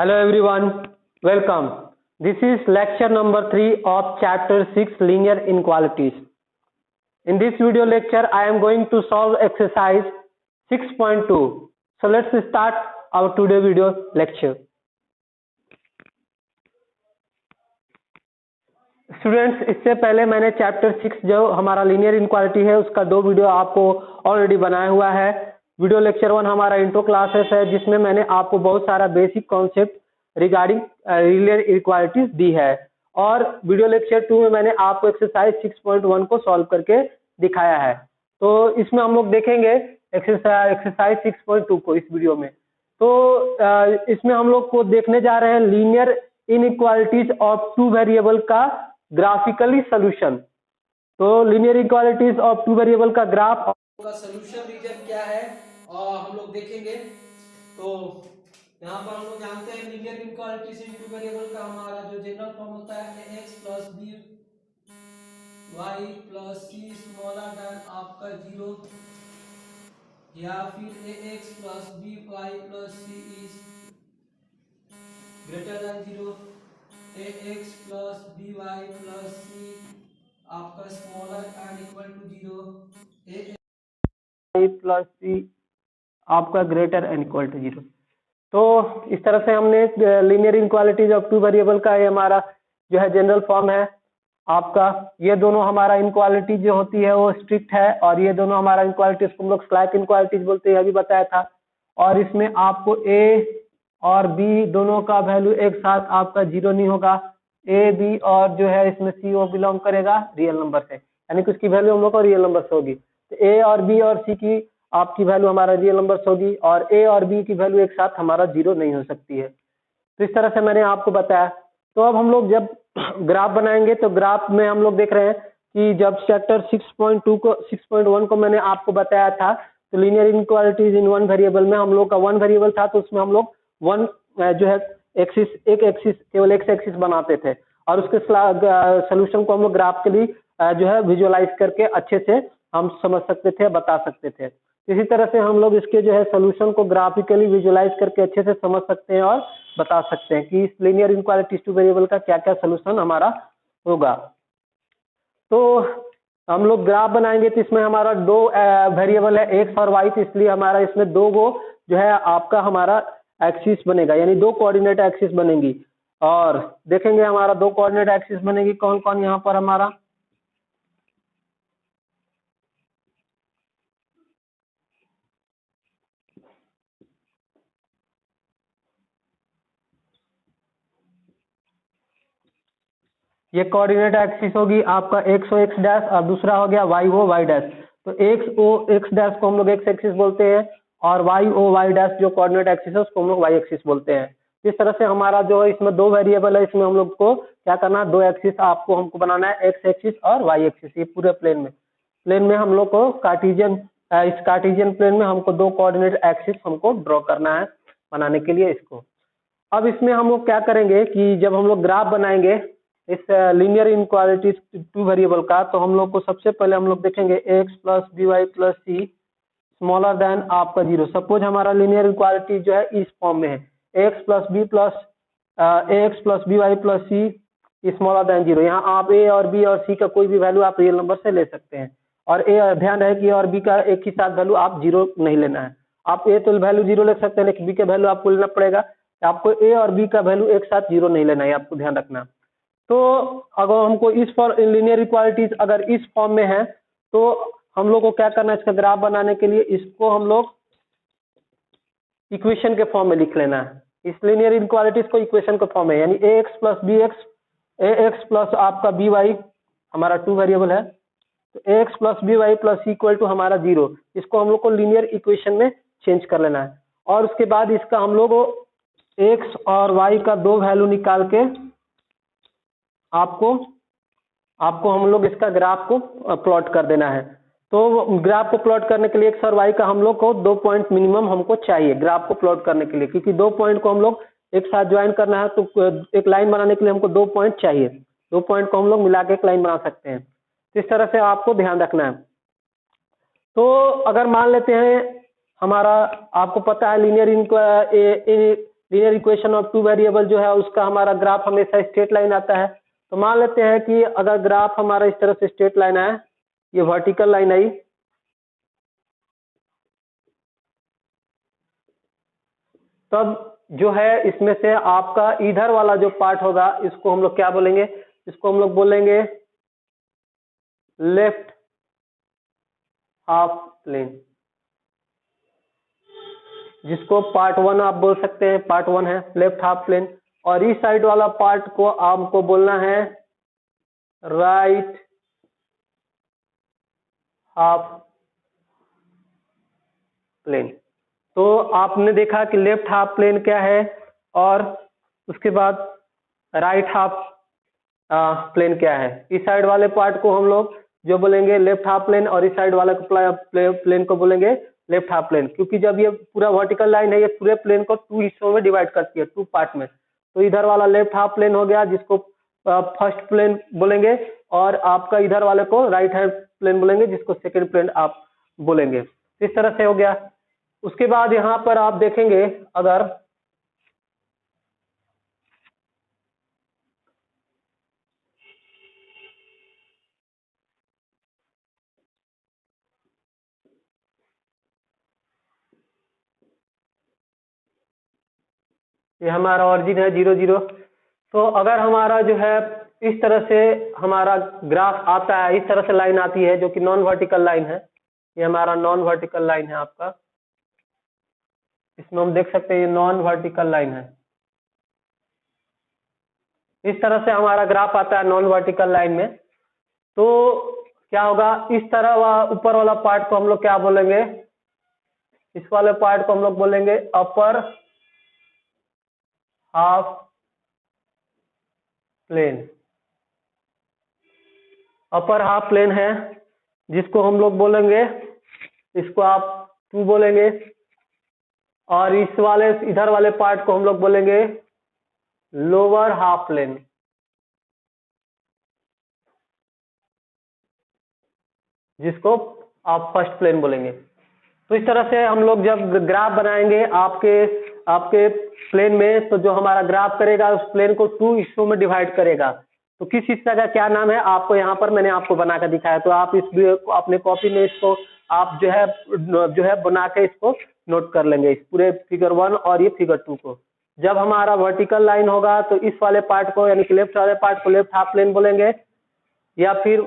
Hello everyone, welcome. This is lecture number 3 of chapter 6 linear inequalities. In this video lecture I am going to solve exercise 6.2. So let's start our today video lecture. Students, इससे पहले मैंने chapter 6 जो हमारा linear inequality है उसका 2 video आपको already बनाया हुआ है. वीडियो लेक्चर 1 हमारा इंट्रो क्लासेस है जिसमें मैंने आपको बहुत सारा basic concept regarding linear inequalities दी है, और वीडियो लेक्चर 2 में मैंने आपको एक्सरसाइज 6.1 को सॉल्व करके दिखाया है. तो इसमें हम लोग देखेंगे एक्सरसाइज 6.2 को इस वीडियो में. तो इसमें हम लोग को देखने जा रहे हैं linear inequalities of to variable का ग्राफिकली सोल्यूशन. तो linear equalities of to variable का ग्राफ का सोल्यूशन रीजन क्या है और हम लोग देखेंगे. तो यहाँ पर हम लोग जानते हैं linear inequalities in two variable का हमारा जो जनरल फॉर्म होता है ax plus b y plus c smaller than आपका 0, या फिर ax plus b y plus c is greater than 0, ax plus b y plus c आपका smaller and equal to 0, plus c आपका greater and equal to 0. तो इस तरह से हमने linear inequalities of to variable का ये हमारा जो है जनरल फॉर्म है आपका. ये दोनों हमारा इनइक्वालिटी जो होती है वो स्ट्रिक्ट है, और ये दोनों हमारा इनइक्वालिटीज को हम लोग स्लैक इनइक्वालिटीज बोलते हैं, अभी बताया था. और इसमें आपको ए और बी दोनों का वैल्यू एक साथ आपका 0 नहीं होगा. ए बी और जो है इसमें सी वो बिलोंग करेगा रियल नंबर से, यानी कि उसकी वैल्यू हम लोग को रियल नंबर से होगी. तो ए और बी और सी की आपकी वैल्यू हमारा रियल नंबर होगी, और ए और बी की वैल्यू एक साथ हमारा 0 नहीं हो सकती है. तो इस तरह से मैंने आपको बताया. तो अब हम लोग जब ग्राफ बनाएंगे तो ग्राफ में हम लोग देख रहे हैं कि जब चैप्टर 6.1 को मैंने आपको बताया था तो linear inequalities in one variable में हम लोग का वन वेरिएबल था, तो उसमें हम लोग वन जो है एक एक्सिस केवल एक्स एक्सिस बनाते थे, और उसके सोल्यूशन को हम लोग ग्राफ के लिए जो है विजुअलाइज करके अच्छे से हम समझ सकते थे, बता सकते थे. इसी तरह से हम लोग इसके जो है सोल्यूशन को ग्राफिकली विजुअलाइज करके अच्छे से समझ सकते हैं और बता सकते हैं कि इस लीनियर इनइक्वालिटीज टू वेरिएबल का क्या क्या सोल्यूशन हमारा होगा. तो हम लोग ग्राफ बनाएंगे तो इसमें हमारा 2 वेरिएबल है एक्स और वाई, तो इसलिए हमारा इसमें 2 गो जो है आपका हमारा एक्सिस बनेगा, यानी 2 कोऑर्डिनेट एक्सिस बनेंगी. और देखेंगे हमारा 2 कोऑर्डिनेट एक्सिस बनेगी कौन कौन. यहाँ पर हमारा ये कोऑर्डिनेट एक्सिस होगी आपका एक्स ओ एक्स डैश, और दूसरा हो गया वाई ओ वाई डैश. तो एक्स ओ एक्स डैश को हम लोग एक्स एक्सिस बोलते हैं, और वाई ओ वाई डैश जो कोऑर्डिनेट एक्सिस है उसको हम लोग वाई एक्सिस बोलते हैं. इस तरह से हमारा जो है इसमें 2 वेरिएबल है, इसमें हम लोग को क्या करना है, 2 एक्सिस आपको हमको बनाना है, एक्स एक्सिस और वाई एक्सिस. ये पूरे प्लेन में हम लोग को कार्टेशियन इस कार्टेशियन प्लेन में हमको 2 कोऑर्डिनेट एक्सिस हमको ड्रॉ करना है बनाने के लिए इसको. अब इसमें हम लोग क्या करेंगे कि जब हम लोग ग्राफ बनाएंगे इस लीनियर इनइक्वालिटीज टू वेरिएबल का, तो हम लोग को सबसे पहले हम लोग देखेंगे x plus b y plus c smaller than आपका 0. सपोज हमारा लीनियर इनइक्वालिटी जो है इस फॉर्म में है, x plus b y plus c smaller than 0. यहाँ आप ए और बी और सी का कोई भी वैल्यू आप रियल नंबर से ले सकते हैं, और ए ध्यान रहे कि ए और बी का एक ही साथ वैल्यू आप 0 नहीं लेना है. आप ए तो वैल्यू 0 ले सकते हैं, लेकिन बी का वैल्यू आपको लेना पड़ेगा. आपको ए और बी का वैल्यू एक साथ 0 नहीं लेना है, आपको ध्यान रखना. तो अगर हमको इस लीनियर इक्वालिटीज अगर इस फॉर्म में है तो हम लोग को क्या करना है, इसका ग्राफ बनाने के लिए इसको हम लोग इक्वेशन के फॉर्म में लिख लेना है. इस लीनियर इक्वालिटीज को इक्वेशन के फॉर्म में, यानी a x plus b x, a x plus आपका बी वाई हमारा 2 वेरिएबल है, तो a x plus b y plus equal to हमारा 0. इसको हम लोग को लीनियर इक्वेशन में चेंज कर लेना है, और उसके बाद इसका हम लोग एक्स और वाई का 2 वैल्यू निकाल के आपको हम लोग इसका ग्राफ को प्लॉट कर देना है. तो ग्राफ को प्लॉट करने के लिए एक्स और वाई का हम लोग को 2 पॉइंट मिनिमम हमको चाहिए ग्राफ को प्लॉट करने के लिए, क्योंकि 2 पॉइंट को हम लोग एक साथ ज्वाइन करना है, तो एक लाइन बनाने के लिए हमको 2 पॉइंट चाहिए. 2 पॉइंट को हम लोग मिला के एक लाइन बना सकते हैं. तो इस तरह से आपको ध्यान रखना है. तो अगर मान लेते हैं हमारा, आपको पता है linear linear equation of two variable जो है उसका हमारा ग्राफ हमेशा स्ट्रेट लाइन आता है। तो मान लेते हैं कि अगर ग्राफ हमारा इस तरह से स्ट्रेट लाइन आया, ये वर्टिकल लाइन आई, तब जो है इसमें से आपका इधर वाला जो पार्ट होगा इसको हम लोग क्या बोलेंगे, इसको हम लोग बोलेंगे लेफ्ट हाफ प्लेन, जिसको पार्ट 1 आप बोल सकते हैं, पार्ट 1 है लेफ्ट हाफ प्लेन। और इस साइड वाला पार्ट को आपको बोलना है राइट हाफ प्लेन। तो आपने देखा कि लेफ्ट हाफ प्लेन क्या है और उसके बाद राइट हाफ प्लेन क्या है। इस साइड वाले पार्ट को हम लोग जो बोलेंगे लेफ्ट हाफ प्लेन और इस साइड वाले प्लेन को बोलेंगे लेफ्ट हाफ प्लेन, क्योंकि जब ये पूरा वर्टिकल लाइन है ये पूरे प्लेन को 2 हिस्सों में डिवाइड करती है, 2 पार्ट में। तो इधर वाला लेफ्ट हाफ प्लेन हो गया जिसको फर्स्ट प्लेन बोलेंगे, और आपका इधर वाले को राइट हैंड प्लेन बोलेंगे जिसको सेकंड प्लेन आप बोलेंगे। इस तरह से हो गया। उसके बाद यहाँ पर आप देखेंगे अगर ये हमारा ऑरिजिन है 0 0, तो अगर हमारा जो है इस तरह से हमारा ग्राफ आता है, इस तरह से लाइन आती है जो कि नॉन वर्टिकल लाइन है, ये हमारा नॉन वर्टिकल लाइन है आपका, इसमें हम देख सकते हैं ये नॉन वर्टिकल लाइन है। इस तरह से हमारा ग्राफ आता है नॉन वर्टिकल लाइन में, तो क्या होगा, इस तरह ऊपर वाला पार्ट को हम लोग क्या बोलेंगे, इस वाले पार्ट को हम लोग बोलेंगे upper half plane. Upper half plane है जिसको हम लोग बोलेंगे, इसको आप 2 बोलेंगे, और इस वाले इधर वाले पार्ट को हम लोग बोलेंगे लोअर हाफ प्लेन, जिसको आप फर्स्ट प्लेन बोलेंगे। तो इस तरह से हम लोग जब ग्राफ बनाएंगे आपके प्लेन में, तो जो हमारा ग्राफ करेगा उस प्लेन को 2 हिस्सों में डिवाइड करेगा। तो किस हिस्सा का क्या नाम है आपको यहाँ पर मैंने आपको बना कर दिखाया, तो आप इस अपने कॉपी में इसको आप जो है बना के इसको नोट कर लेंगे, इस पूरे फिगर 1 और ये फिगर 2 को। जब हमारा वर्टिकल लाइन होगा तो इस वाले पार्ट को यानी कि लेफ्ट वाले पार्ट को लेफ्ट हाफ प्लेन बोलेंगे या फिर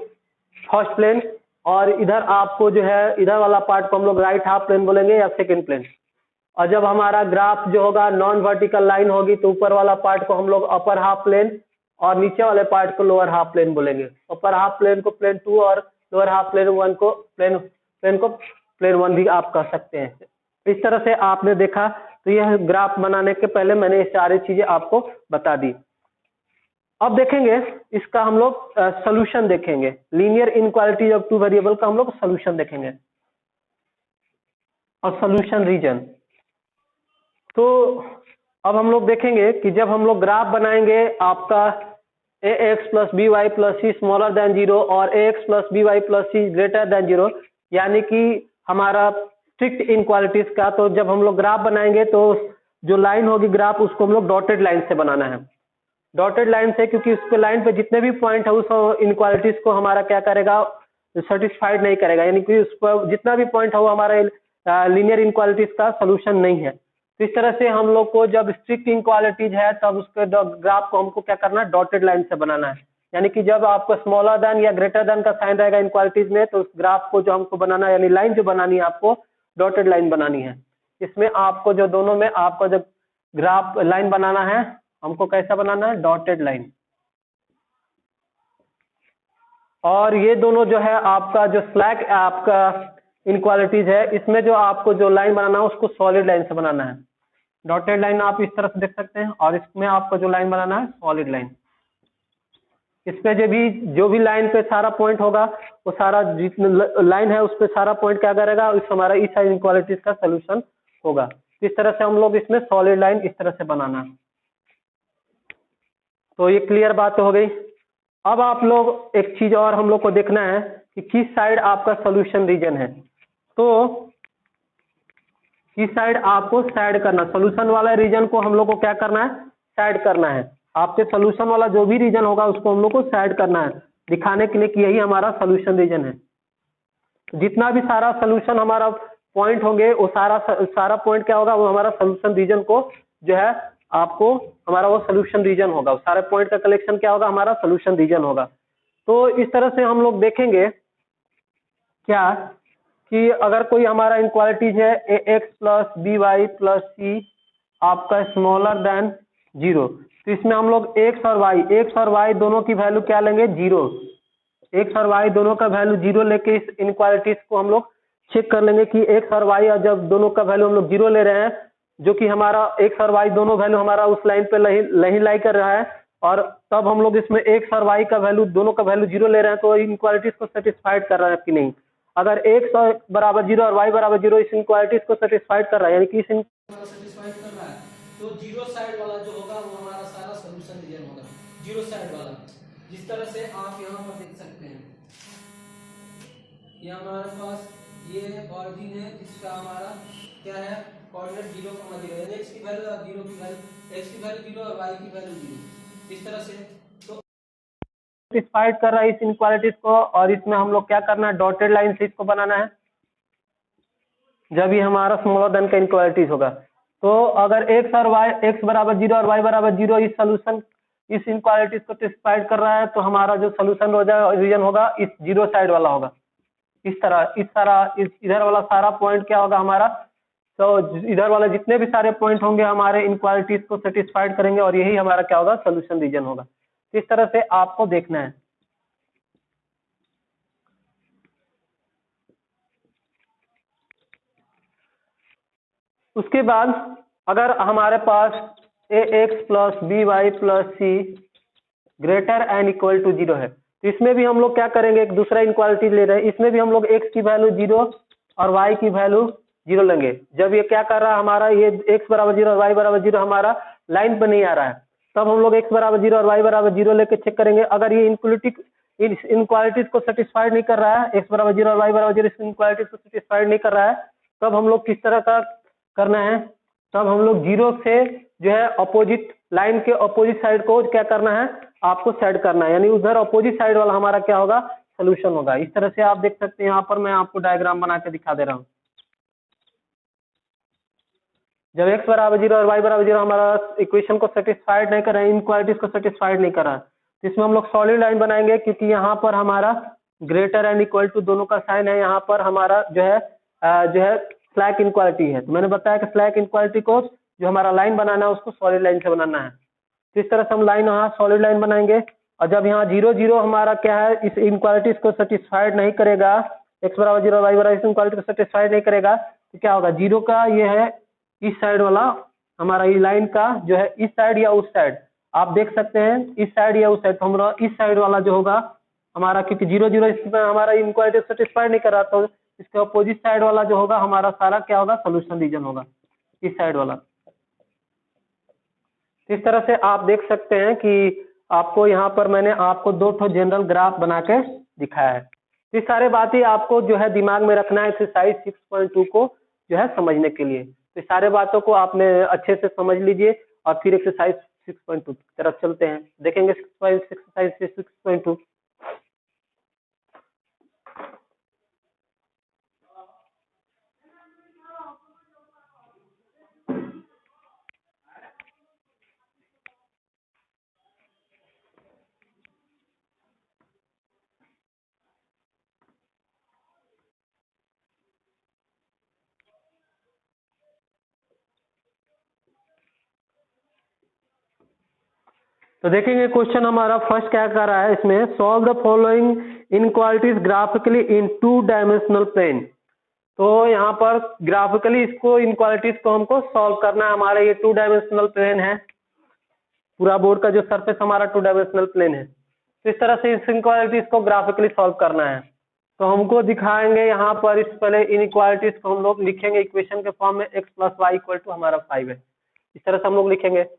फर्स्ट प्लेन, और इधर आपको जो है इधर वाला पार्ट को हम लोग राइट हाफ प्लेन बोलेंगे या सेकंड प्लेन। और जब हमारा ग्राफ जो होगा नॉन वर्टिकल लाइन होगी तो ऊपर वाला पार्ट को हम लोग अपर हाफ प्लेन और नीचे वाले पार्ट को लोअर हाफ प्लेन बोलेंगे। अपर हाफ प्लेन को प्लेन 2 और लोअर हाफ प्लेन 1 को प्लेन 1 भी आप कह सकते हैं। इस तरह से आपने देखा, तो यह ग्राफ बनाने के पहले मैंने ये सारी चीजें आपको बता दी। अब देखेंगे इसका हम लोग सॉल्यूशन देखेंगे, linear inequality of to variable का हम लोग सॉल्यूशन देखेंगे और सॉल्यूशन रीजन। तो अब हम लोग देखेंगे कि जब हम लोग ग्राफ बनाएंगे आपका ax plus b y plus c smaller than 0 और ax plus b y plus c greater than 0, यानी कि हमारा स्ट्रिक्ट इनक्वालिटीज का, तो जब हम लोग ग्राफ बनाएंगे तो जो लाइन होगी ग्राफ उसको हम लोग डॉटेड लाइन से बनाना है। डॉटेड लाइन से, क्योंकि उसके लाइन पे जितने भी पॉइंट है उस इनक्वालिटीज को हमारा क्या करेगा, सेटिस्फाइड नहीं करेगा, यानी कि उस पर जितना भी पॉइंट है वो हमारे लीनियर इनक्वालिटीज का सोल्यूशन नहीं है। तो इस तरह से हम लोग को जब स्ट्रिक्ट इनक्वालिटीज है तब उसके ग्राफ को हमको क्या करना है, डॉटेड लाइन से बनाना है। यानी कि जब आपको स्मॉलर देन या ग्रेटर देन का साइन रहेगा इनक्वालिटीज में, तो उस ग्राफ को जो हमको बनाना है, यानी लाइन जो बनानी है आपको डॉटेड लाइन बनानी है। इसमें आपको जो दोनों में आपको जब ग्राफ लाइन बनाना है, हमको कैसा बनाना है, डॉटेड लाइन। और ये दोनों जो है आपका जो स्लैक आपका इनक्वालिटीज है, इसमें जो आपको जो लाइन बनाना है उसको सॉलिड लाइन से बनाना है। डॉटेड लाइन आप इस तरह से देख सकते हैं, और इसमें आपको जो लाइन बनाना है सॉलिड लाइन। इसमें जो भी लाइन पे सारा पॉइंट होगा वो सारा जितना लाइन है उस पे सारा पॉइंट क्या करेगा, इस हमारा इस साइड इनक्वालिटीज का सोल्यूशन होगा। इस तरह से हम लोग इसमें सॉलिड लाइन इस तरह से बनाना है। तो ये क्लियर बात हो गई। अब आप लोग एक चीज और हम लोग को देखना है कि किस साइड आपका सॉल्यूशन रीजन है। तो किस साइड आपको साइड करना, सोल्यूशन वाला रीजन को हम लोग को क्या करना है, साइड करना है। आपके सोल्यूशन वाला जो भी रीजन होगा उसको हम लोग को साइड करना है, दिखाने के लिए कि यही हमारा सोल्यूशन रीजन है। जितना भी सारा सोल्यूशन हमारा पॉइंट होंगे वो सारा पॉइंट क्या होगा, वो हमारा सोल्यूशन रीजन को जो है आपको हमारा वो सोल्यूशन रीजन होगा, सारे पॉइंट का कलेक्शन क्या होगा, हमारा सोल्यूशन रीजन होगा। तो इस तरह से हम लोग देखेंगे क्या कि अगर कोई हमारा इनक्वालिटीज है a x plus b y plus c आपका स्मॉलर देन 0, तो इसमें हम लोग एक्स और वाई दोनों की वैल्यू क्या लेंगे, 0। एक्स और वाई दोनों का वैल्यू 0 लेके इस इनक्वालिटीज को हम लोग चेक कर लेंगे कि एक्स और वाई जब दोनों का वैल्यू हम लोग 0 ले रहे हैं, जो कि हमारा एक्स और वाई दोनों वैल्यू हमारा उस लाइन पे नहीं लाई कर रहा है, और तब हम लोग इसमें एक्स और वाई का वैल्यू दोनों का वैल्यू 0 ले रहे हैं, तो इनक्वालिटीज को सेटिस्फाइड कर रहा है कि नहीं। अगर एक्स बराबर 0 और वाई बराबर 0 इस इनक्वालिटीज को सेटिस्फाइड कर रहा है, यानी कि सेटिस्फाइड कर रहा है, तो जीरो साइड वाला जो होगा वो हमारा सारा सोल्यूशन रीजन होगा, जीरो साइड वाला। जिस तरह से आप यहाँ पर देख सकते हैं, ये हमारे पास ये ऑरिजिन है जिसका हमारा क्या है, कोऑर्डिनेट 0,0 है, x की वैल्यू और 0 की वैल्यू, x की वैल्यू 0 और y की वैल्यू 0। इस तरह से तो सेटिस्फाइड कर रहा है इस इनक्वालिटीज को, और इसमें हम लोग क्या करना है, डॉटेड लाइन से इसको बनाना है जब ये हमारा स्मॉलर देन का इनक्वालिटीज होगा। तो अगर एक्स बराबर 0 और y बराबर 0 इस सोल्यूशन इस इनक्वालिटीज को सेटिस्फाइड कर रहा है, तो हमारा जो सोल्यूशन रीजन होगा इस 0 साइड वाला होगा। इधर वाला सारा पॉइंट क्या होगा हमारा, तो इधर वाले जितने भी सारे पॉइंट होंगे हमारे इनक्वालिटीज को सेटिस्फाइड करेंगे, और यही हमारा क्या होगा, सोल्यूशन रीजन होगा। इस तरह से आपको देखना है। उसके बाद अगर हमारे पास a x plus b y plus c greater than equal to 0 है, तो इसमें भी हम लोग क्या करेंगे, एक दूसरा इनक्वालिटी ले रहे हैं, इसमें भी हम लोग एक्स की वैल्यू 0 और वाई की वैल्यू 0 लेंगे। जब ये क्या कर रहा है हमारा, ये एक्स बराबर 0 और वाई बराबर 0 हमारा लाइन पर नहीं आ रहा है, तब हम लोग एक्स बराबर 0 और वाई बराबर 0 लेके चेक करेंगे। अगर ये इनक्वालिटीज को सेटिस्फाइड नहीं कर रहा है, एक्स बराबर 0 और वाई बराबर 0 इस इनक्वालिटीज को सेटिस्फाइड नहीं कर रहा है, तब हम लोग किस तरह का करना है, तब हम लोग 0 से जो है अपोजिट लाइन के अपोजिट साइड को क्या करना है, आपको सेट करना है, यानी उधर अपोजिट साइड वाला हमारा क्या होगा, सोल्यूशन होगा। इस तरह से आप देख सकते हैं, यहाँ पर मैं आपको डायग्राम बना के दिखा दे रहा हूँ। जब x बराबर 0 और y बराबर 0 हमारा इक्वेशन को सेटिस्फाइड नहीं कर रहा है, इनक्वालिटीज को सेटिस्फाइड नहीं कर रहा है, तो इसमें हम लोग सॉलिड लाइन बनाएंगे, क्योंकि यहाँ पर हमारा ग्रेटर एंड इक्वल टू दोनों का साइन है, यहाँ पर हमारा जो है स्लैक इनक्वालिटी है। तो मैंने बताया कि स्लैक इनक्वालिटी को जो हमारा लाइन बनाना है उसको सॉलिड लाइन से बनाना है। तो इस तरह से हम लाइन यहाँ सॉलिड लाइन बनाएंगे, और जब यहाँ 0 0 हमारा क्या है, इस इनक्वालिटीज को सेटिस्फाइड नहीं करेगा, x बराबर 0 y बराबर इस इनक्वालिटी को सेटिस्फाइड नहीं करेगा, तो क्या होगा, 0 का ये है इस साइड वाला हमारा ये लाइन का जो है इस साइड या उस साइड, आप देख सकते हैं इस साइड या उस साइड, तो हमारा इस साइड वाला जो होगा हमारा, क्योंकि 0 0 इसमें हमारा इनक्वालिटी सेटिस्फाइड नहीं कर रहा, तो इसके अपोजिट साइड वाला जो होगा हमारा सारा क्या होगा, सोल्यूशन रीजन होगा, इस साइड वाला। इस तरह से आप देख सकते हैं कि आपको यहाँ पर मैंने आपको 2 जनरल ग्राफ बना के दिखाया है। ये सारे बातें आपको जो है दिमाग में रखना है एक्सरसाइज 6.2 को जो है समझने के लिए। तो सारे बातों को आपने अच्छे से समझ लीजिए, और फिर एक्सरसाइज 6.2 की तरफ चलते हैं, देखेंगे एक्सरसाइज 6.2। तो देखेंगे क्वेश्चन हमारा फर्स्ट क्या कर रहा है, इसमें solve the following inequalities graphically in 2 dimensional plane. तो यहाँ पर ग्राफिकली इसको इनक्वालिटीज को हमको सॉल्व करना है। हमारा ये 2 डायमेंशनल प्लेन है, पूरा बोर्ड का जो सरफेस हमारा 2 डायमेंशनल प्लेन है। तो इस तरह से इस इनक्वालिटीज को ग्राफिकली सॉल्व करना है। तो हमको दिखाएंगे यहाँ पर, इस पहले इनक्वालिटीज को हम लोग लिखेंगे इक्वेशन के फॉर्म में, x plus y equal to हमारा 5 है, इस तरह से हम लोग लिखेंगे।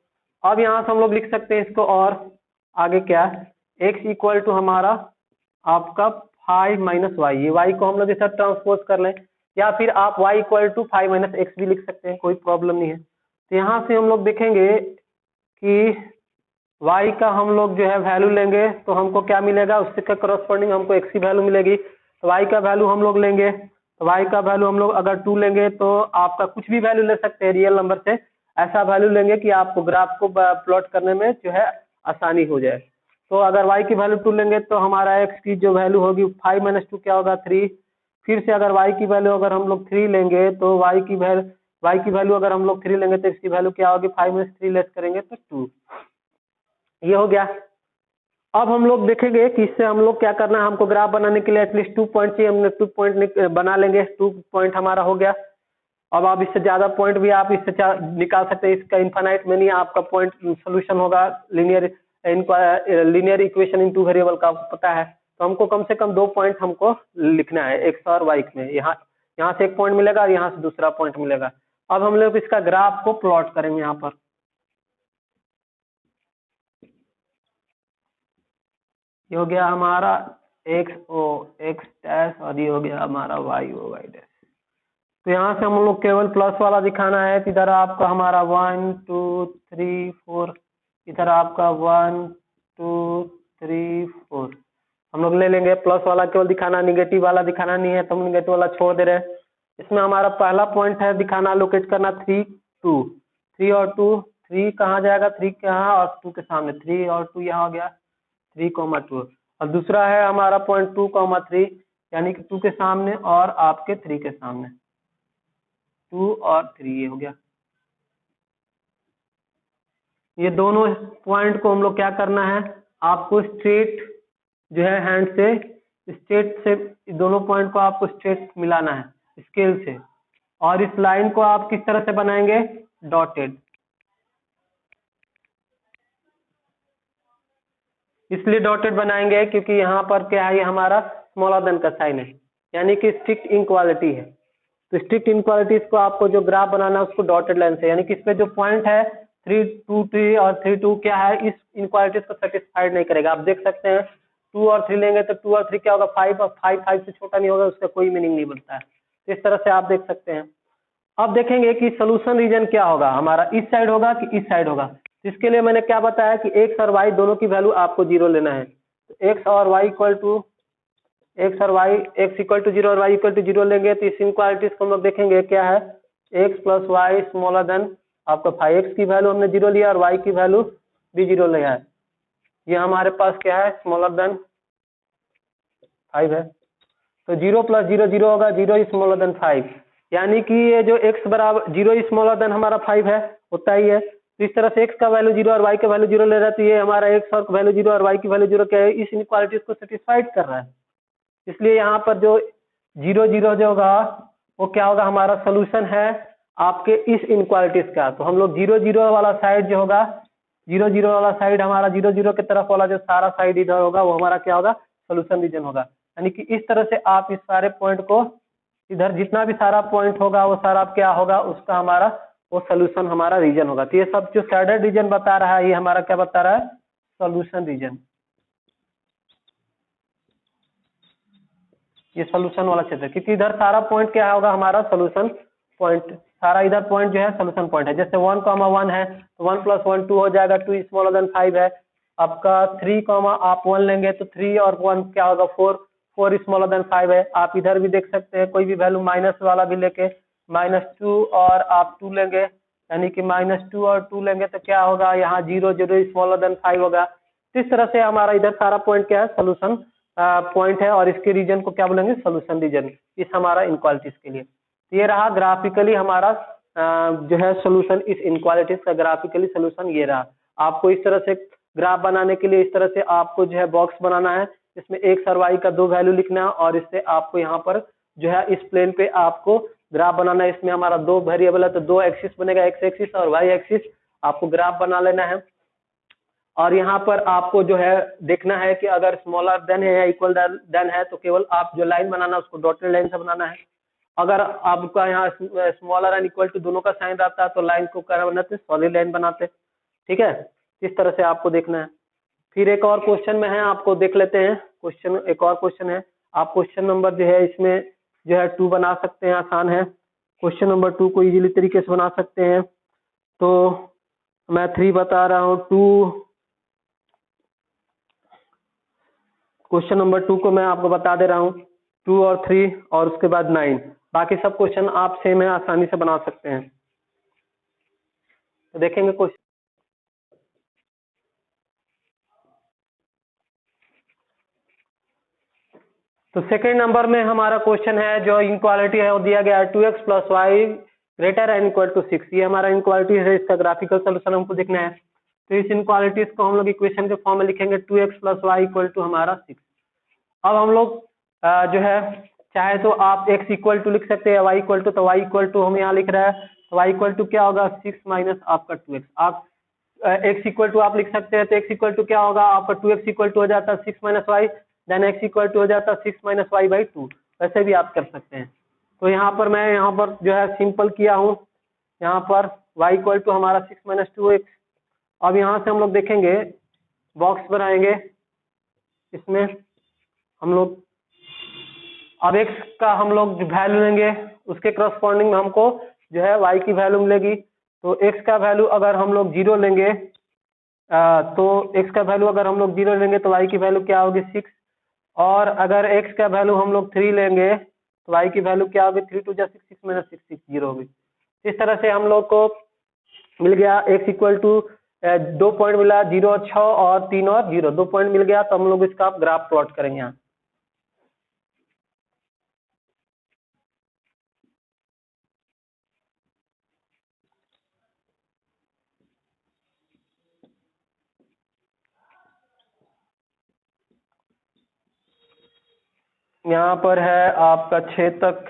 अब यहाँ से हम लोग लिख सकते हैं इसको, और आगे क्या, x इक्वल टू हमारा आपका 5 माइनस वाई, ये y को हम लोग इस ट्रांसपोज कर लें, या फिर आप y equal to 5 minus x भी लिख सकते हैं, कोई प्रॉब्लम नहीं है। तो यहाँ से हम लोग देखेंगे कि y का हम लोग जो है वैल्यू लेंगे तो हमको क्या मिलेगा, उससे का करस्पॉन्डिंग हमको x की वैल्यू मिलेगी। तो y का वैल्यू हम लोग लेंगे, तो y का वैल्यू हम लोग अगर 2 लेंगे तो आपका कुछ भी वैल्यू ले सकते हैं रियल नंबर से, ऐसा वैल्यू लेंगे कि आपको ग्राफ को प्लॉट करने में जो है आसानी हो जाए। तो अगर y की वैल्यू 2 लेंगे तो हमारा x की जो वैल्यू होगी 5 माइनस 2 क्या होगा 3। फिर से अगर y की वैल्यू अगर हम लोग 3 लेंगे तो y की वैल्यू अगर हम लोग 3 लेंगे तो इसकी वैल्यू क्या होगी, 5 में 3 लेस करेंगे तो 2। ये हो गया। अब हम लोग देखेंगे कि इससे हम लोग क्या करना है, हमको ग्राफ बनाने के लिए एटलीस्ट 2 पॉइंट चाहिए, हमने 2 पॉइंट बना लेंगे। 2 पॉइंट हमारा हो गया। अब आप इससे ज्यादा पॉइंट भी आप इससे निकाल सकते हैं, इसका इनफाइनाइट में नहीं, आपका पॉइंट सोल्यूशन होगा लीनियर इक्वेशन इन 2 वेरिएबल का आपको पता है। तो हमको कम से कम 2 पॉइंट हमको लिखना है एक्स और वाई में। यहाँ से एक पॉइंट मिलेगा और यहाँ से दूसरा पॉइंट मिलेगा। अब हम लोग इसका ग्राफ को प्लॉट करेंगे। यहाँ पर ये हो गया हमारा एक्स डैश और ये हो गया हमारा वाई डैश। तो यहाँ से हम लोग केवल प्लस वाला दिखाना है। इधर आपका हमारा 1 2 3 4, इधर आपका 1 2 3 4 हम लोग ले लेंगे। प्लस वाला केवल दिखाना, निगेटिव वाला दिखाना नहीं है, तो हम निगेटिव वाला छोड़ दे रहे हैं। इसमें हमारा पहला पॉइंट है दिखाना, लोकेट करना 3 2 3 और 2, 3 कहाँ जाएगा, 3 कहाँ और 2 के सामने, 3 और 2 यहाँ हो गया 3,2। और दूसरा है हमारा पॉइंट 2,3 यानी कि 2 के सामने और आपके 3 के सामने, 2 और 3 ये हो गया। ये दोनों पॉइंट को हम लोग क्या करना है, आपको स्ट्रेट जो है हैंड से स्ट्रेट से दोनों पॉइंट को आपको स्ट्रेट मिलाना है स्केल से। और इस लाइन को आप किस तरह से बनाएंगे, डॉटेड। इसलिए डॉटेड बनाएंगे क्योंकि यहाँ पर क्या है, ये हमारा स्मॉलर देन का साइन है, यानी कि स्ट्रिक्ट इनक्वालिटी है। तो स्ट्रिक्ट इनक्वालिटीज को आपको जो ग्राफ बनाना है उसको डॉटेड लाइन से, यानी कि इस पे जो पॉइंट है 3 2 3 और 3 2 क्या है, इस इनक्वालिटीज को सेटिस्फाइड नहीं करेगा। आप देख सकते हैं 2 और 3 लेंगे तो 2 और 3 क्या होगा, 5 और 5 से छोटा नहीं होगा, उसका कोई मीनिंग नहीं बनता है। तो इस तरह से आप देख सकते हैं। अब देखेंगे कि सोल्यूशन रीजन क्या होगा, हमारा इस साइड होगा कि इस साइड होगा। इसके लिए मैंने क्या बताया कि एक्स और वाई दोनों की वैल्यू आपको 0 लेना है। तो एक्स और y equal to x equal to 0 और वाई इक्वल टू 0 लेंगे तो इस इनक्वालिटीज को हम लोग देखेंगे क्या है, x plus y smaller than आपका 5x की वैल्यू हमने 0 लिया और वाई की वैल्यू भी 0 लिया है। ये हमारे पास क्या है, स्मॉलर देन 5 है। तो 0 प्लस 0 0 होगा, 0 स्मॉलर देन 5, यानी कि ये जो x बराबर 0 स्मॉलर देन हमारा 5 है होता ही है। तो इस तरह से x का वैल्यू 0 और y का वैल्यू 0 ले रहा है, तो ये हमारा x और वैल्यू 0 और y की वैल्यू 0 क्या है, इस इनक्वालिटीज को सेटिस्फाइड कर रहा है। इसलिए यहाँ पर जो 0 0 जो होगा वो क्या होगा, हमारा सोल्यूशन है आपके इस इनक्वालिटीज का। तो हम लोग 0 0 वाला साइड जो होगा, 0 0 वाला साइड हमारा 0 0 की तरफ वाला जो सारा साइड इधर होगा वो हमारा क्या होगा, सोल्यूशन रीजन होगा। यानी कि इस तरह से आप इस सारे पॉइंट को, इधर जितना भी सारा पॉइंट होगा वो सारा क्या होगा, उसका हमारा वो सोल्यूशन हमारा रीजन होगा। तो ये सब जो शेडेड रीजन बता रहा है ये हमारा क्या बता रहा है, सोल्यूशन रीजन। ये सोल्यूशन वाला क्षेत्र, क्योंकि इधर सारा पॉइंट क्या होगा, हमारा सोल्यूशन पॉइंट, सारा इधर पॉइंट जो है सोल्यूशन पॉइंट है। जैसे 1, 1 है तो 1 + 1 2 हो जाएगा, 2 स्मॉलर देन 5 है। आपका 3, आप 1 लेंगे तो 3 और 1 क्या होगा, 4 स्मॉलर देन 5 है। आप इधर भी देख सकते हैं कोई भी वैल्यू माइनस वाला भी लेके, -2 और आप 2 लेंगे, यानी कि -2 और 2 लेंगे तो क्या होगा, यहाँ 0 0 स्मॉलर देन 5 होगा। इस तरह से हमारा इधर सारा पॉइंट क्या है, सोल्यूशन पॉइंट है, और इसके रीजन को क्या बोलेंगे, सोल्यूशन रीजन, इस हमारा इनक्वालिटीज के लिए। ये रहा ग्राफिकली हमारा जो है सोल्यूशन, इस इनक्वालिटीज का ग्राफिकली सोल्यूशन ये रहा। आपको इस तरह से ग्राफ बनाने के लिए इस तरह से आपको जो है बॉक्स बनाना है, इसमें एक्स और वाई का 2 वैल्यू लिखना है, और इससे आपको यहाँ पर जो है इस प्लेन पे आपको ग्राफ बनाना है। इसमें हमारा 2 वेरिएबल है तो 2 एक्सिस बनेगा, एक्स एक्सिस और वाई एक्सिस, आपको ग्राफ बना लेना है। और यहाँ पर आपको जो है देखना है कि अगर स्मॉलर देन है या इक्वल देन है तो केवल आप जो लाइन बनाना है उसको डॉटेड लाइन से बनाना है। अगर आपका यहाँ स्मॉलर एंड इक्वल टू दोनों का साइन रहता है तो लाइन को क्या बनाते, सॉलिड लाइन बनाते। ठीक है, इस तरह से आपको देखना है। फिर एक और क्वेश्चन में है, आपको देख लेते हैं क्वेश्चन, एक और क्वेश्चन है। आप क्वेश्चन नंबर जो है इसमें जो है 2 बना सकते हैं, आसान है। क्वेश्चन नंबर 2 को इजीली तरीके से बना सकते हैं। तो मैं 3 बता रहा हूँ, 2 क्वेश्चन नंबर 2 को मैं आपको बता दे रहा हूँ, 2 और 3 और उसके बाद 9। बाकी सब क्वेश्चन आप सेम है, आसानी से बना सकते हैं। तो देखेंगे क्वेश्चन। तो सेकेंड नंबर में हमारा क्वेश्चन है, जो इनक्वालिटी है वो दिया गया है 2x + y greater and equal to 6। ये हमारा इनक्वालिटी है, इसका ग्राफिकल सोल्यूशन हमको देखना है। तो इस इनक्वालिटीज को हम लोग इक्वेशन के फॉर्म में लिखेंगे 2x + y इक्वल टू हमारा 6। अब हम लोग जो है चाहे तो आप x इक्वल टू लिख सकते हैं, y इक्वल टू, तो y इक्वल टू हम यहाँ लिख रहे हैं, तो y इक्वल टू क्या होगा 6 माइनस आपका 2x। आप x इक्वल टू आप लिख सकते हैं, तो x इक्वल टू क्या होगा आपका 2x इक्वल टू हो जाता है 6 minus y, then x equal to हो जाता है 6 माइनस वाई बाई 2। वैसे भी आप कर सकते हैं। तो यहाँ पर मैं यहाँ पर जो है सिंपल किया हूँ, यहाँ पर y इक्वल टू हमारा 6 माइनस 2x। अब यहाँ से हम लोग देखेंगे, बॉक्स बनाएंगे, इसमें हम लोग अब x का हम लोग जो वैल्यू लेंगे उसके करस्पॉन्डिंग में हमको जो है y की वैल्यू मिलेगी। तो x का वैल्यू अगर हम लोग 0 लेंगे, तो x का वैल्यू अगर हम लोग 0 लेंगे तो y की वैल्यू क्या होगी 6। और अगर x का वैल्यू हम लोग 3 लेंगे तो y की वैल्यू क्या होगी 3 2 जा 6, 6 माइनस 6, 6 0 होगी। इस तरह से हम लोग को मिल गया x इक्वल टू 2 पॉइंट मिला, 0 और 6 और 3 और 0, 2 पॉइंट मिल गया। तो हम लोग इसका ग्राफ प्लॉट करेंगे। यहाँ यहाँ पर है आपका 6 तक,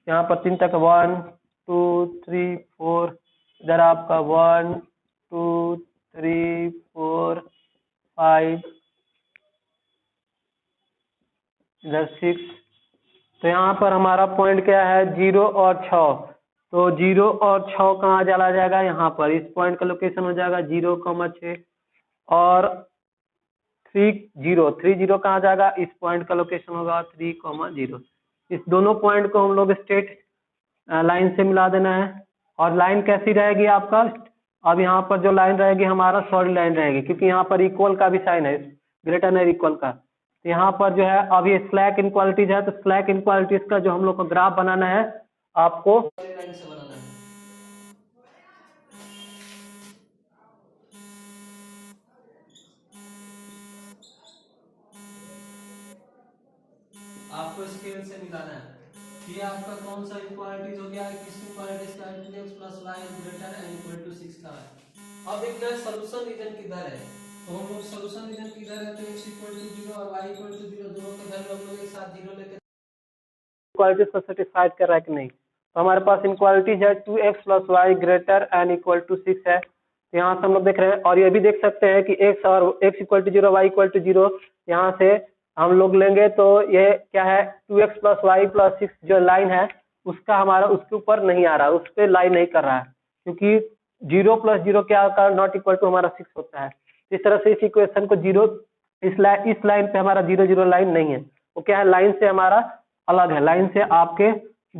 यहाँ पर 3 तक 1 2 3 4, इधर आपका 1 2 3 4 5, इधर 6। तो यहाँ पर हमारा पॉइंट क्या है 0 और 6। तो 0 और 6 कहाँ चला जाएगा, यहाँ पर इस पॉइंट का लोकेशन हो जाएगा 0,6। और 3 0 कहाँ जाएगा, इस पॉइंट का लोकेशन होगा 3,0। इस दोनों पॉइंट को हम लोग स्ट्रेट लाइन से मिला देना है। और लाइन कैसी रहेगी आपका, अब यहाँ पर जो लाइन रहेगी हमारा सॉलिड लाइन रहेगी, क्योंकि यहाँ पर इक्वल का भी साइन है, ग्रेटर एंड इक्वल का। तो यहाँ पर जो है अब ये स्लैक इनक्वालिटीज है, तो स्लैक इनक्वालिटीज का जो हम लोग को ग्राफ बनाना है आपको लाइन से बनाना है। आपको स्केल से मिलाना है। ये आपका कौन सा इक्वालिटीज हो गया, किस इक्वालिटीज का 2x + y greater and equal to 6 का है। अब देखना है सॉल्यूशन रीजन किधर है। तो हम लोग सॉल्यूशन रीजन किधर है, तो x इक्वल टू 0 और y इक्वल टू 0, दोनों के वैल्यू हम लोग एक साथ 0 लेके इक्वालिटीज को सेटिस्फाइड कर रहा है कि नहीं। तो हमारे पास इनक्वालिटीज है 2x + y greater and equal to 6 है। तो यहाँ से हम लोग देख रहे हैं, और ये भी देख सकते हैं कि x और x equal to 0 y equal to 0 यहाँ से हम लोग लेंगे तो ये क्या है 2x + y + 6 जो लाइन है उसका हमारा उसके ऊपर नहीं आ रहा है, उस पर लाइन नहीं कर रहा है, क्योंकि 0 + 0 क्या होता है नॉट इक्वल टू हमारा 6 होता है। इस तरह से इस इक्वेशन को 0 इस लाइन पे हमारा 0 0 लाइन नहीं है, वो क्या है लाइन से हमारा अलग है, लाइन से आपके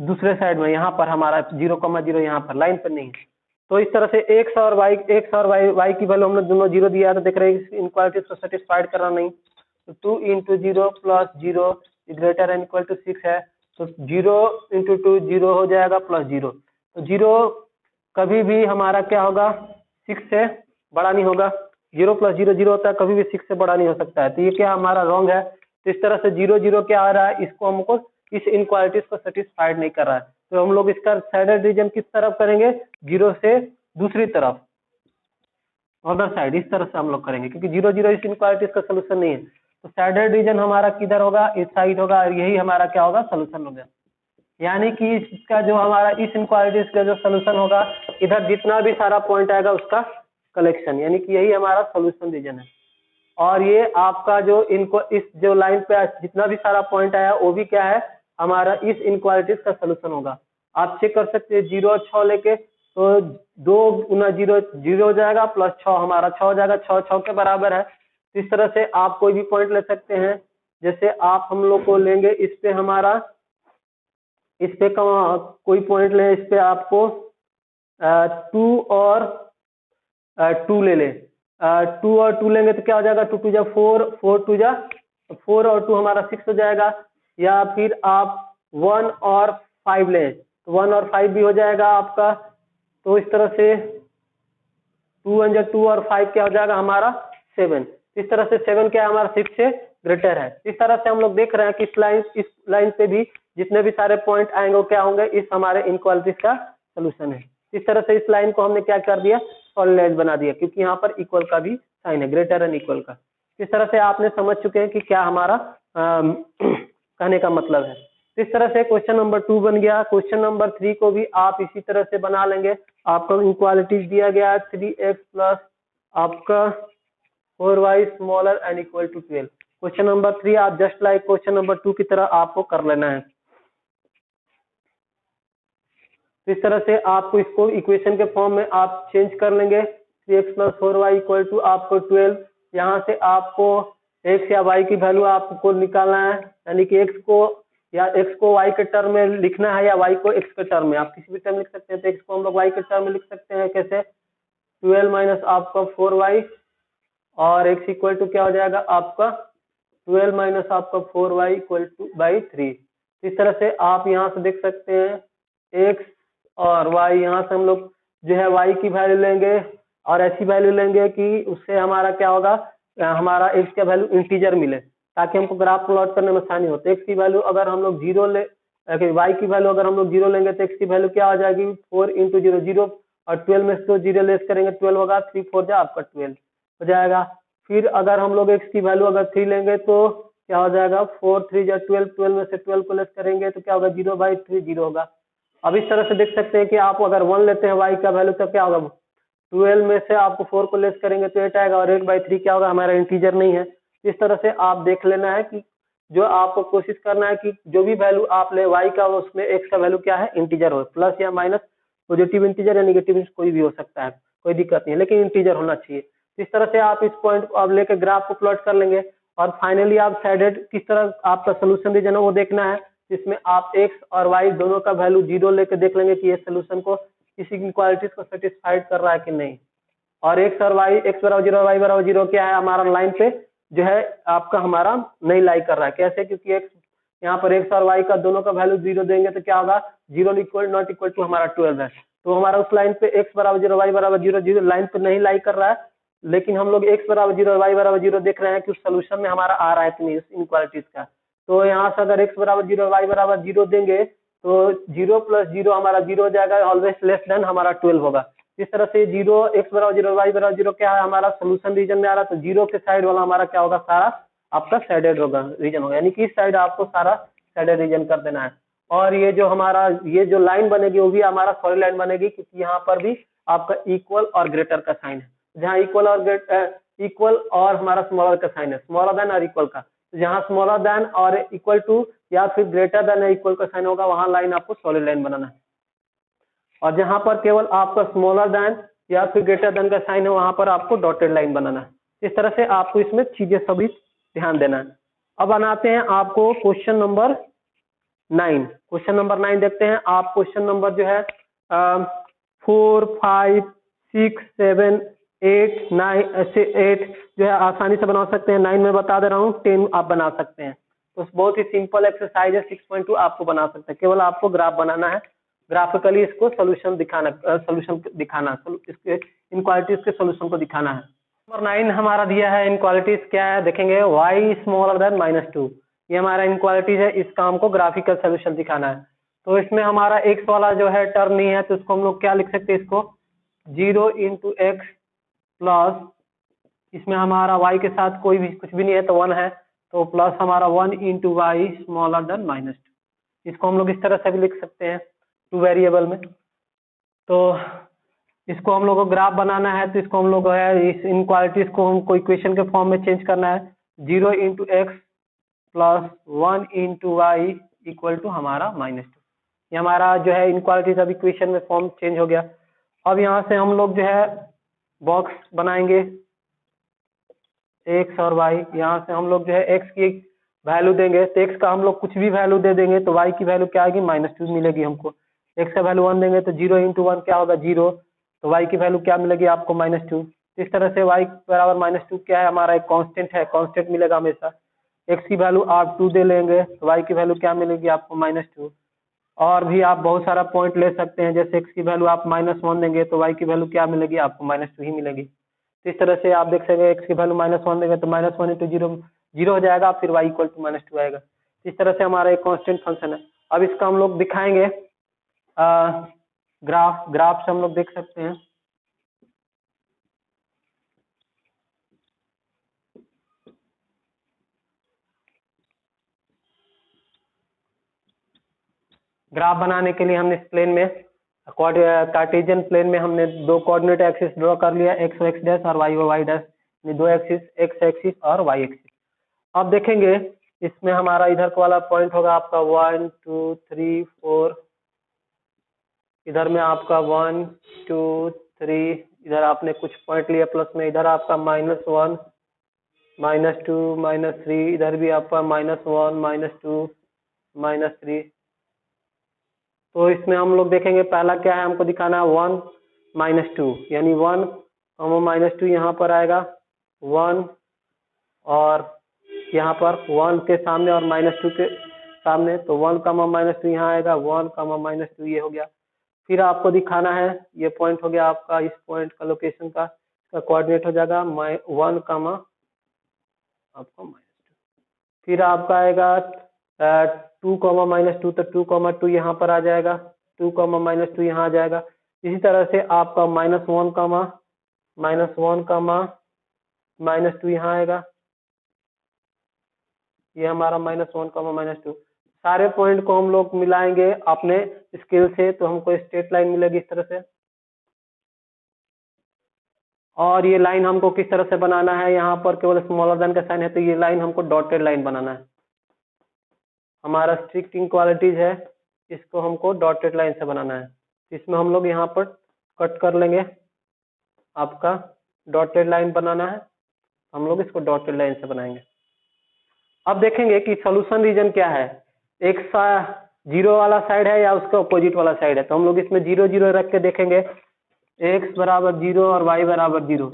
दूसरे साइड में, यहाँ पर हमारा 0,0 यहाँ पर लाइन पर नहीं है। तो इस तरह से x और y की वैल्यू हमने दोनों 0 दिया, तो देख रहे हैं इनक्वालिटीज को सेटिस्फाइड करना नहीं। तो 2 × 0 + 0 ग्रेटर एंड इक्वल टू 6 है, तो 0 × 2 0 हो जाएगा +0। तो 0 कभी भी हमारा क्या होगा 6 से बड़ा नहीं होगा, 0 + 0 0 होता है, कभी भी 6 से बड़ा नहीं हो सकता है। तो ये क्या हमारा रॉन्ग है। तो इस तरह से 0 0 क्या आ रहा है, इसको हमको इस इनक्वालिटीज को सेटिस्फाइड नहीं कर रहा है। तो हम लोग इसका सैडर्ड रीजन किस तरफ करेंगे, 0 से दूसरी तरफ, अदर साइड, इस तरह से हम लोग करेंगे, क्योंकि 0 0 इस इनक्वालिटीज का सोल्यूशन नहीं है। तो सैडर्ड रीजन हमारा किधर होगा, इस साइड होगा, और यही हमारा क्या होगा सोल्यूशन होगा। यानी कि इसका जो हमारा इस इनक्वालिटीज का जो सोल्यूशन होगा, इधर जितना भी सारा पॉइंट आएगा उसका कलेक्शन, यानी कि यही हमारा सोल्यूशन रीजन है। और ये आपका जो इनको इस जो लाइन पे जितना भी सारा पॉइंट आया वो भी क्या है हमारा इस इनक्वालिटीज का सोल्यूशन होगा। आप चेक कर सकते हैं 0 और 6 लेके, तो 2 × 0 0 हो जाएगा, +6 हमारा 6 हो जाएगा, 6 6 के बराबर है। इस तरह से आप कोई भी पॉइंट ले सकते हैं। जैसे आप हम लोग को लेंगे इस पे हमारा इस पे कोई पॉइंट ले, इस पे आपको 2 और 2 ले लें। 2 और 2 लेंगे तो क्या हो जाएगा, 2 2 जा 4, 4 2 जा 4 और 2 हमारा 6 हो जाएगा। या फिर आप 1 और 5 लें तो 1 और 5 भी हो जाएगा आपका। तो इस तरह से 2 1 जा 2 और 5 क्या हो जाएगा हमारा 7। इस तरह से 7 क्या है हमारा 6 से ग्रेटर है। इस तरह से हम लोग देख रहे हैं कि इस लाइन पे भी जितने भी सारे पॉइंट आएंगे वो क्या होंगे, इस हमारे इनक्वालिटीज का सोल्यूशन है। इस तरह से इस लाइन को हमने क्या कर दिया, सॉलिड लाइन बना दिया, क्योंकि यहाँ पर इक्वल का भी साइन है, ग्रेटर एंड इक्वल का। इस तरह से आपने समझ चुके हैं कि क्या हमारा कहने का मतलब है। इस तरह से क्वेश्चन नंबर 2 बन गया। क्वेश्चन नंबर 3 को भी आप इसी तरह से बना लेंगे। आपको इनक्वालिटीज दिया गया है 3x प्लस आपका 4y smaller and equal to 12। Question number 3 आप जस्ट लाइक क्वेश्चन नंबर 2 की तरह आपको कर लेना है। इस तरह से आपको इसको इक्वेशन के फॉर्म में आप चेंज कर लेंगे। 3x plus 4y equal to आपको 12। यहाँ से आपको x या y की वैल्यू आपको निकालना है, यानी कि x को y के टर्म में लिखना है या y को x के टर्म में, आप किसी भी टर्म लिख सकते हैं। तो x को हम लोग y के टर्म में लिख सकते हैं कैसे, 12 माइनस आपका 4y और x इक्वल टू क्या हो जाएगा आपका 12 माइनस आपका 4y इक्वल टू बाई 3। इस तरह से आप यहाँ से देख सकते हैं x और y, यहाँ से हम लोग जो है y की वैल्यू लेंगे और ऐसी वैल्यू लेंगे कि उससे हमारा क्या होगा, हमारा x का वैल्यू इंटीजर मिले, ताकि हमको ग्राफ प्लॉट करने में आसानी हो। तो x की वैल्यू अगर हम लोग 0 ले, y की वैल्यू अगर हम लोग 0 लेंगे तो x की वैल्यू क्या हो जाएगी 4 इंटू 0 0, और 12 में से तो 0 लेस करेंगे 12 होगा, 3 4 जा आपका 12 हो जाएगा। फिर अगर हम लोग x की वैल्यू अगर 3 लेंगे तो क्या हो जाएगा 4 3 जा 12, 12 में से 12 को लेस करेंगे तो क्या होगा 0/3 0 होगा। अब इस तरह से देख सकते हैं कि आप अगर 1 लेते हैं y का वैल्यू तो क्या होगा, 12 में से आपको 4 को लेस करेंगे तो 8 आएगा, और 8/3 क्या होगा हमारा इंटीजर नहीं है। इस तरह से आप देख लेना है कि जो आपको कोशिश करना है कि जो भी वैल्यू आप ले y का उसमें x का वैल्यू क्या है इंटीजर हो, प्लस या माइनस, पॉजिटिव इंटीजर या नेगेटिव कोई भी हो सकता है, कोई दिक्कत नहीं है, लेकिन इंटीजर होना चाहिए। इस तरह से आप इस पॉइंट को अब लेकर ग्राफ को प्लॉट कर लेंगे, और फाइनली आप साइडेड किस तरह आपका सोल्यूशन रीजन है वो देखना है, जिसमें आप x और y दोनों का वैल्यू 0 लेकर देख लेंगे कि ये सोल्यूशन को किसी इनक्वालिटीज को सेटिस्फाइड कर रहा है कि नहीं। और x और y, x बराबर 0 y बराबर 0 क्या है हमारा लाइन पे जो है आपका हमारा नहीं लाई कर रहा है। कैसे, क्योंकि x यहाँ पर x और y का दोनों का वैल्यू 0 देंगे तो क्या होगा 0 इक्वल नॉट इक्वल टू हमारा 12 है। तो हमारा उस लाइन पे x बराबर 0 y बराबर 0 0 लाइन पे नहीं लाई कर रहा है, लेकिन हम लोग x बराबर 0 y बराबर 0 देख रहे हैं कि उस सोल्यूशन में हमारा आ रहा है कि नहीं उस इनक्वालिटीज का। तो यहाँ से अगर x बराबर 0 y बराबर 0 देंगे तो 0 प्लस 0 हमारा 0 हो जाएगा, ऑलवेज लेस देन हमारा 12 होगा। इस तरह से 0 x बराबर 0 y बराबर 0 क्या है हमारा सोल्यूशन रीजन में आ रहा है, तो 0 के साइड वाला हमारा क्या होगा सारा आपका साइडेड होगा रीजन होगा, यानी कि इस साइड आपको सारा साइडेड रीजन कर देना है। और ये जो हमारा ये जो लाइन बनेगी वो भी हमारा सॉलिड लाइन बनेगी, क्योंकि यहाँ पर भी आपका इक्वल और ग्रेटर का साइन है। जहाँ इक्वल और हमारा स्मॉलर का साइन है, स्मॉलर देन और इक्वल का, तो जहाँ स्मॉलर देन और इक्वल टू या फिर ग्रेटर देन इक्वल का साइन होगा वहां लाइन आपको सॉलिड लाइन बनाना है। और जहां पर केवल आपका स्मॉलर देन या फिर ग्रेटर देन का साइन है वहां पर आपको डॉटेड लाइन बनाना है। इस तरह से आपको इसमें चीजें सभी ध्यान देना है। अब बनाते हैं आपको क्वेश्चन नंबर 9। क्वेश्चन नंबर 9 देखते हैं। आप क्वेश्चन नंबर जो है 4 5 6 7 8 9 ऐसे 8 जो है आसानी से बना सकते हैं। 9 में बता दे रहा हूँ, 10 आप बना सकते हैं। तो बहुत ही सिंपल एक्सरसाइज है। 6.2 आपको बना सकते हैं, केवल आपको ग्राफ बनाना है, ग्राफिकली इसको सोल्यूशन दिखाना इसके इनक्वालिटीज के सोल्यूशन को दिखाना है। नंबर 9 हमारा दिया है, इनक्वालिटीज क्या है देखेंगे, y स्मॉलर देन -2, ये हमारा इनक्वालिटीज है। इसका हमको ग्राफिकल सोल्यूशन दिखाना है। तो इसमें हमारा x वाला जो है टर्म नहीं है, तो इसको हम लोग क्या लिख सकते हैं, इसको 0 इंटू एक्स प्लस, इसमें हमारा y के साथ कोई भी कुछ भी नहीं है तो 1 है, तो प्लस हमारा 1 इंटू वाई स्मॉलर देन -2। इसको हम लोग इस तरह से भी लिख सकते हैं 2 वेरिएबल में। तो इसको हम लोग को ग्राफ बनाना है, तो इसको हम लोग है इस इनक्वालिटीज को हमको इक्वेशन के फॉर्म में चेंज करना है। 0 into x plus 1 into y equal to हमारा -2। ये हमारा जो है इनक्वालिटीज अब इक्वेशन में फॉर्म चेंज हो गया। अब यहाँ से हम लोग जो है बॉक्स बनाएंगे x और y। यहाँ से हम लोग जो है x की वैल्यू देंगे तो x का हम लोग कुछ भी वैल्यू दे देंगे तो y की वैल्यू क्या आएगी -2 मिलेगी हमको। x का वैल्यू 1 देंगे तो 0 इंटू 1 क्या होगा 0, तो y की वैल्यू क्या मिलेगी आपको -2। इस तरह से y बराबर -2 क्या है हमारा एक कांस्टेंट है, कांस्टेंट मिलेगा हमेशा। x की वैल्यू आप 2 दे लेंगे तो y की वैल्यू क्या मिलेगी आपको -2। और भी आप बहुत सारा पॉइंट ले सकते हैं, जैसे x की वैल्यू आप -1 देंगे तो y की वैल्यू क्या मिलेगी आपको -2 ही मिलेगी। तो इस तरह से आप देख सकते हैं x की वैल्यू -1 देंगे तो -1 इंटू 0 0 हो जाएगा, फिर y इक्वल टू -2 आएगा। इस तरह से हमारा एक कांस्टेंट फंक्शन है। अब इसका हम लोग दिखाएंगे ग्राफ से हम लोग देख सकते हैं। ग्राफ बनाने के लिए हमने इस प्लेन में कार्टेशियन प्लेन में हमने दो कोऑर्डिनेट एक्सिस ड्रॉ कर लिया, x x डैश और y y डैश, दो एक्सिस x एक्सिस और y एक्सिस। अब देखेंगे इसमें हमारा इधर वाला पॉइंट होगा आपका 1 2 3 4, इधर में आपका 1 2 3, इधर आपने कुछ पॉइंट लिया प्लस में, इधर आपका -1 -2 -3, इधर भी आपका -1 -2 -3। तो इसमें हम लोग देखेंगे पहला क्या है, हमको दिखाना है 1 -2, यानी 1 -2 यहाँ पर आएगा 1, और यहाँ पर 1 के सामने और -2 के सामने, तो 1 -2 यहाँ आएगा, 1 -2 ये हो गया। फिर आपको दिखाना है ये पॉइंट हो गया आपका, इस पॉइंट का लोकेशन का कोऑर्डिनेट हो जाएगा 1 आपको -2। फिर आपका आएगा 2 -2, तो 2 यहाँ पर आ जाएगा, 2 -2 यहाँ आ जाएगा। इसी तरह से आपका -1 -2 यहाँ आएगा, ये हमारा -1 -2। सारे पॉइंट को हम लोग मिलाएंगे अपने स्केल से तो हमको स्ट्रेट लाइन मिलेगी इस तरह से। और ये लाइन हमको किस तरह से बनाना है, यहाँ पर केवल स्मॉलर देन का साइन है तो ये लाइन हमको डॉटेड लाइन बनाना है। हमारा स्ट्रिक्ट इनक्वालिटीज है, इसको हमको डॉटेड लाइन से बनाना है। इसमें हम लोग यहाँ पर कट कर लेंगे, आपका डॉटेड लाइन बनाना है, हम लोग इसको डॉटेड लाइन से बनाएंगे। अब देखेंगे कि सॉल्यूशन रीजन क्या है, एक जीरो वाला साइड है या उसका अपोजिट वाला साइड है। तो हम लोग इसमें 0 0 रख के देखेंगे, x बराबर 0 और y बराबर 0।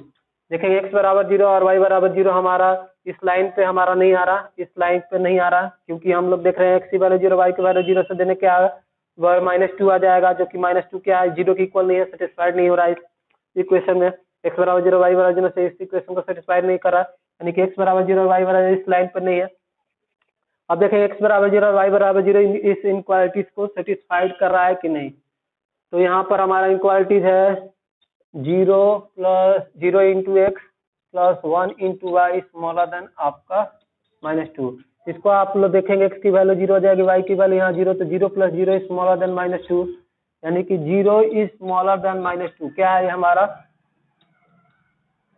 देखेंगे x बराबर 0 और y बराबर 0 हमारा इस लाइन पे हमारा नहीं आ रहा, इस लाइन पे नहीं आ रहा, क्योंकि हम लोग देख रहे हैं x की वैल्यू 0 y की वैल्यू 0 से देने क्या आएगा -2 आ जाएगा, जो कि -2 क्या है 0 के इक्वल नहीं है, सेटिस्फाइड नहीं हो रहा है इस इक्वेशन में। x बराबर 0 y बराबर 0 से इस इक्वेशन को सेटिस्फाइड नहीं कर रहा, यानी कि x बराबर 0 y बराबर इस लाइन पर नहीं है। अब देखें x बराबर 0 और y बराबर 0 इस इनक्वालिटीज को सेटिस्फाइड कर रहा है कि नहीं। तो यहाँ पर हमारा इनक्वालिटीज है 0 into x plus 1 into y smaller than आपका -2। इसको आप लोग देखेंगे x की वैल्यू 0 हो जाएगी, y की वैल्यू यहाँ 0, तो 0 + 0 स्मॉलर देन -2, यानी कि 0 इज स्मॉलर देन -2। क्या है ये हमारा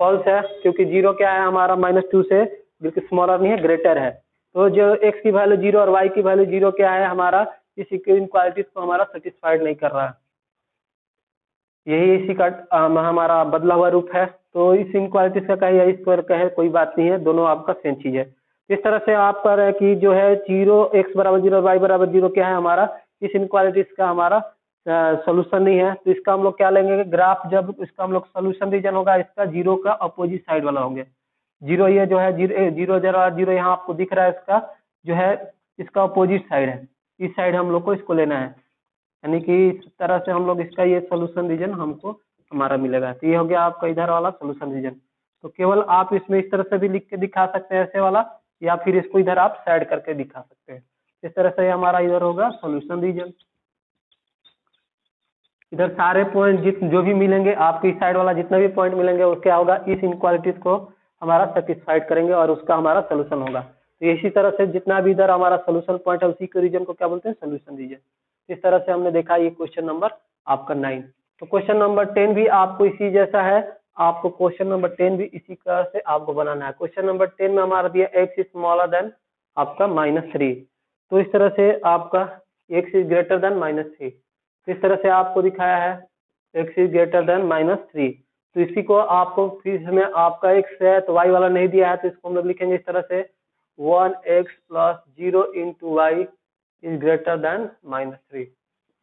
फॉल्स है, क्योंकि 0 क्या है हमारा -2 से बिल्कुल स्मॉलर नहीं है, ग्रेटर है। तो जो x की वैल्यू 0 और y की वैल्यू 0 क्या है हमारा इस इनक्वालिटीज को हमारा सेटिस्फाइड नहीं कर रहा है, यही इसी का हमारा बदला हुआ रूप है। तो इस इनक्वालिटीज का कहे या इस पर कहे कोई बात नहीं है, दोनों आपका सेम चीज है। इस तरह से आप कह रहे हैं कि जो है 0 x बराबर 0 y बराबर 0 क्या है हमारा इस इनक्वालिटीज का हमारा सोल्यूशन नहीं है। तो इसका हम लोग क्या लेंगे ग्राफ, जब इसका हम लोग सोल्यूशन रीजन होगा इसका 0 का अपोजिट साइड वाला होंगे। 0 ये जो है 0 0 यहाँ आपको दिख रहा है, इसका जो है इसका अपोजिट साइड है, इस साइड हम लोग को इसको लेना है, यानी कि इस तरह से हम लोग इसका ये सोल्यूशन रीजन हमको हमारा मिलेगा। तो ये हो गया आपका इधर वाला सोल्यूशन रीजन। तो केवल आप इसमें इस तरह से भी लिख के दिखा सकते हैं ऐसे वाला, या फिर इसको इधर आप साइड करके दिखा सकते हैं। इस तरह से हमारा इधर होगा सोल्यूशन रीजन। इधर सारे पॉइंट जो भी मिलेंगे आपके इस साइड वाला जितना भी पॉइंट मिलेंगे वो क्या होगा इस इनक्वालिटीज को हमारा सेटिस्फाइड करेंगे और उसका हमारा सोल्यूशन होगा। तो इसी तरह से जितना भी इधर हमारा सोल्यूशन पॉइंट है उसी के रीजन को क्या बोलते हैं सोल्यूशन रीजन। इस तरह से हमने देखा ये क्वेश्चन नंबर आपका 9। तो क्वेश्चन नंबर 10 भी आपको इसी जैसा है, आपको क्वेश्चन नंबर 10 भी इसी तरह से आपको बनाना है। क्वेश्चन नंबर 10 में हमारा दिया x इज स्मॉलर देन आपका -3। तो इस तरह से आपका x इज ग्रेटर देन -3, इस तरह से आपको दिखाया है x इज ग्रेटर देन -3। तो इसी को आपको फिर हमें आपका x है तो y वाला नहीं दिया है, तो इसको हम लोग लिखेंगे इस तरह से 1x plus 0 into y is greater than -3।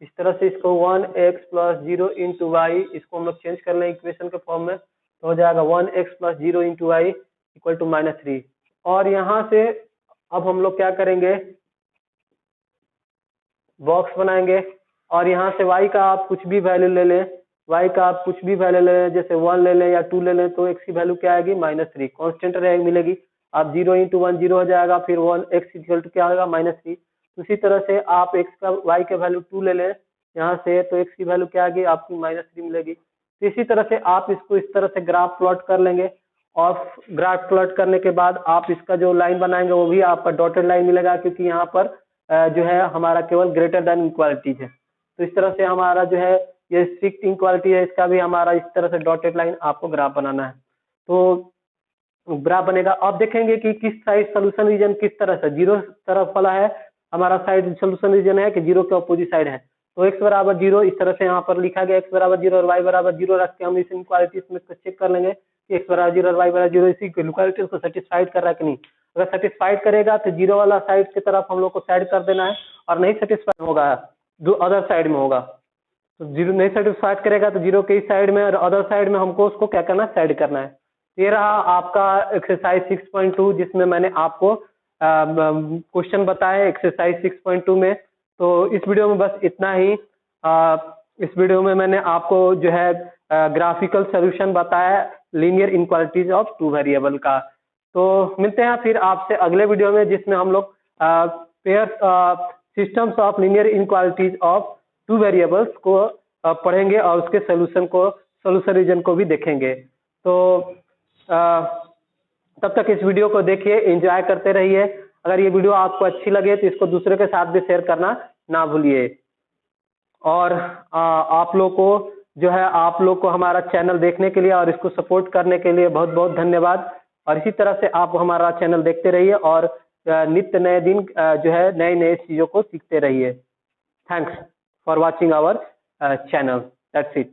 इस तरह से इसको 1x plus 0 into y इसको हम लोग चेंज कर लें इक्वेशन के फॉर्म में, तो हो जाएगा 1x plus 0 into y equal to -3। और यहाँ से अब हम लोग क्या करेंगे, बॉक्स बनाएंगे और यहाँ से y का आप कुछ भी वैल्यू ले लें, y का आप कुछ भी वैल्यू ले लें, जैसे 1 ले लें या 2 ले लें, तो x की वैल्यू क्या आएगी -3 कांस्टेंट रहेगी मिलेगी। आप 0 इंटू 1 0 हो जाएगा, फिर 1x इक्वल टू क्या होगा -3। उसी तरह से आप x का y का वैल्यू 2 ले लें यहाँ से, तो x की वैल्यू क्या आएगी आपकी -3 मिलेगी। तो इसी तरह से आप इसको इस तरह से ग्राफ प्लॉट कर लेंगे और ग्राफ प्लॉट करने के बाद आप इसका जो लाइन बनाएंगे वो भी आपका डॉटेड लाइन मिलेगा, क्योंकि यहाँ पर जो है हमारा केवल ग्रेटर देन इक्वालिटीज है। तो इस तरह से हमारा जो है ये स्ट्रिक्ट इक्वालिटी है, इसका भी हमारा इस तरह से डॉटेड लाइन आपको ग्राफ बनाना है। तो ग्राफ बनेगा, आप देखेंगे कि किस साइड सोल्यूशन रीजन किस तरह से 0 तरफ वाला है, हमारा साइड सोल्यूशन रीजन है कि 0 के अपोजिट साइड है। तो x बराबर 0 इस तरह से यहाँ पर लिखा गया, x बराबर 0 और y बराबर 0 रख के हम इस इनक्वालिटीज में चेक कर लेंगे कि x बराबर 0 और y बराबर 0 इसी इनक्वालिटीज को सेटिस्फाइड कर रहा है कि नहीं। अगर सेटिस्फाइड करेगा तो 0 वाला साइड की तरफ हम लोग को साइड कर देना है, और नहीं सेटिस्फाइड होगा जो अदर साइड में होगा तो 0 नहीं सेटिस्फाइड करेगा तो 0 के इस साइड में और अदर साइड में हमको उसको क्या करना है, साइड करना है। ये रहा आपका एक्सरसाइज 6.2 जिसमें मैंने आपको क्वेश्चन बताए एक्सरसाइज 6.2 में। तो इस वीडियो में बस इतना ही। इस वीडियो में मैंने आपको जो है ग्राफिकल सॉल्यूशन बताया linear inequalities of to variable का। तो मिलते हैं फिर आपसे अगले वीडियो में, जिसमें हम लोग pair systems of linear inequalities of two variables को पढ़ेंगे और उसके सोल्यूशन रीजन को भी देखेंगे। तो तब तक इस वीडियो को देखिए, एंजॉय करते रहिए। अगर ये वीडियो आपको अच्छी लगे तो इसको दूसरे के साथ भी शेयर करना ना भूलिए। और आप लोग को जो है, आप लोग को हमारा चैनल देखने के लिए और इसको सपोर्ट करने के लिए बहुत बहुत धन्यवाद। और इसी तरह से आप हमारा चैनल देखते रहिए और नित्य नए दिन जो है नए नए चीज़ों को सीखते रहिए। Thanks for watching our channel. That's it.